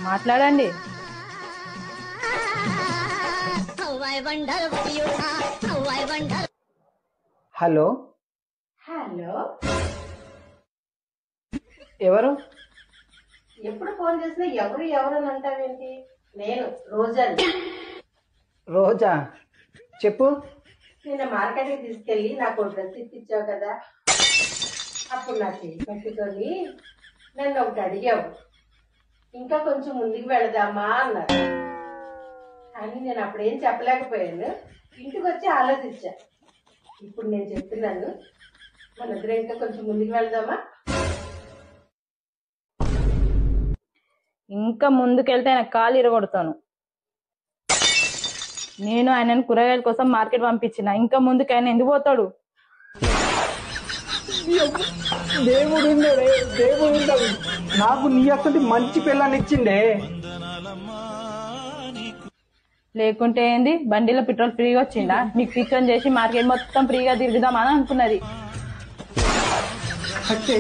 మాట్లాడండి. Hello hello, ఎవరు? ఎప్పుడు ఫోన్ చేసినా ఎవరు ఎవరు అని అంటావేంటి? నేను రోజాని. రోజా, చెప్పు. నిన్న మార్కెట్కి తీసుకెళ్ళి నాకు డ్రెస్ ఇప్పించావు కదా, అప్పుడు నా చేయి పట్టుకొని నన్ను ఒకటి అడిగావు, ఇంకా కొంచెం ముందుకు వెళదామా అన్నారు. కానీ నేను అప్పుడేం చెప్పలేకపోయాను. ఇంటికి వచ్చి ఆలోచించా. ఇప్పుడు నేను చెప్తున్నాను, మన ఇద్దరం ఇంకా కొంచెం ముందుకు వెళదామా? ఇంకా ముందుకెళ్తే ఆయన కాలు ఇరగొడతాను. నేను ఆయనను కూరగాయల కోసం మార్కెట్ పంపించిన, ఇంకా ముందుకు ఆయన ఎందుకు పోతాడు? దేవుడు ఉన్నాడే, దేవుడు ఉన్నాడు. నాకు నీ అక్కడి మంచి పిల్లని ఇచ్చిండే. లేకుంటే ఏంది, బండిలో పెట్రోల్ ఫ్రీగా వచ్చిందా? మీకు టిఫిన్ చేసి మార్కెట్ మొత్తం ఫ్రీగా తిరుగుదామని అనుకున్నది. అంటే